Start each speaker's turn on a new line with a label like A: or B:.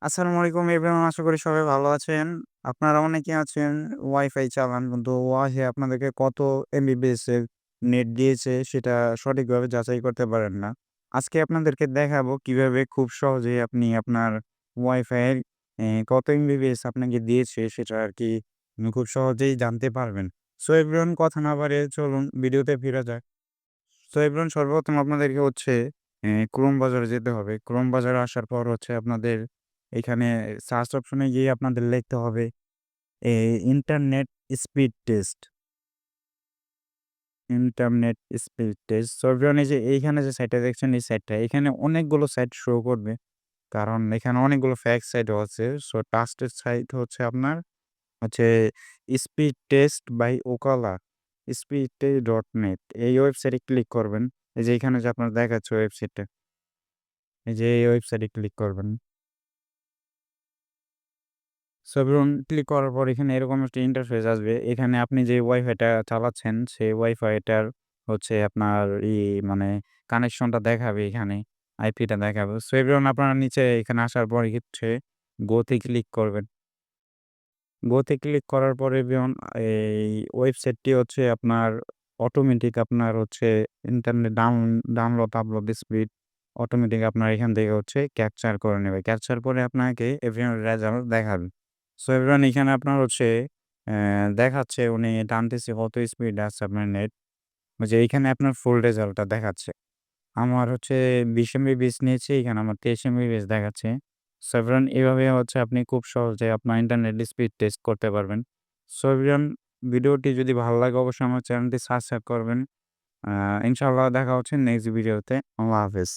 A: আসসালামু আলাইকুম এভরিওয়ান, আশা করি সবাই ভালো আছেন। আপনারা অনেকে আছেন ওয়াইফাই চালান কিন্তু ওয়াইফাই আপনাদেরকে কত এমবিপিএস এর নেট দিয়েছে সেটা সঠিকভাবে যাচাই করতে পারেন না। আজকে আপনাদেরকে দেখাবো কিভাবে খুব সহজেই আপনি আপনার ওয়াইফাই এর কত এমবিপিএস আপনাকে দিয়েছে সেটা আরকি খুব সহজেই জানতে পারবেন। সো এভরিওয়ান, কথা না বাড়িয়ে চলুন ভিডিওতে ফিরা যাক। সো এভরিওয়ান, সর্বপ্রথম আপনাদেরকে হচ্ছে ক্রোম বাজারে যেতে হবে। ক্রোম বাজারে আসার পর হচ্ছে আপনাদের এখানে সার্চ অপশনে গিয়ে আপনাদের লিখতে হবে এ internet speed test, internet speed test. So everyone, এই যে এইখানে যে সাইটটা দেখছেন এই সাইটটা, এখানে অনেকগুলো সাইট শো করবে। কারণ এখানে অনেকগুলো ফেক সাইটও আছে। সো ট্রাস্টেড সাইট হচ্ছে আপনার হচ্ছে স্পিড টেস্ট বাই ওকালা, speedtest.net এই ওয়েবসাইটে ক্লিক করবেন। এই যে এখানে যে আপনার দেখাচ্ছে ওয়েবসাইটটা, এই যে এই ওয়েবসাইটে ক্লিক করবেন। সো এভরিওয়ান, ক্লিক করার পর এখানে এরকম একটা ইন্টারফেস আসবে। এখানে আপনি যে ওয়াইফাইটা চালাচ্ছেন সেই ওয়াইফাইটার হচ্ছে আপনার মানে কানেকশনটা দেখাবে এখানে, আইপিটা দেখাবে। সো এভরিওয়ান, আপনারা নিচে এখানে আসার পরে হচ্ছে গো তে ক্লিক করবেন। গো তে ক্লিক করার পরে এভরিওয়ান, এই ওয়েবসাইটটি হচ্ছে আপনার অটোমেটিক আপনার হচ্ছে internet download upload speed automatic আপনার এখান থেকে হচ্ছে ক্যাপচার করে নেবে। ক্যাপচার করে আপনাকে এভরিওয়ান রেজাল্ট দেখাবে। সো এভরিওয়ান, এখানে আপনার হচ্ছে দেখাচ্ছে উনি টানতেছে কত স্পিড আছে আপনার নেট। ওই যে এইখানে আপনার ফুল রেজাল্টটা দেখাচ্ছে। আমার হচ্ছে ২০ এমবিপিএস নিয়েছে, এখানে আমার ২৩ এমবিপিএস দেখাচ্ছে। সো এভরিওয়ান, এভাবে হচ্ছে আপনি খুব সহজে আপনার ইন্টারনেট স্পিড টেস্ট করতে পারবেন। সো এভরিওয়ান, ভিডিওটি যদি ভালো লাগে অবশ্যই আমার চ্যানেলটি সাবস্ক্রাইব করবেন। ইনশাআল্লাহ দেখা হচ্ছে নেক্সট ভিডিওতে। আল্লাহ হাফেজ।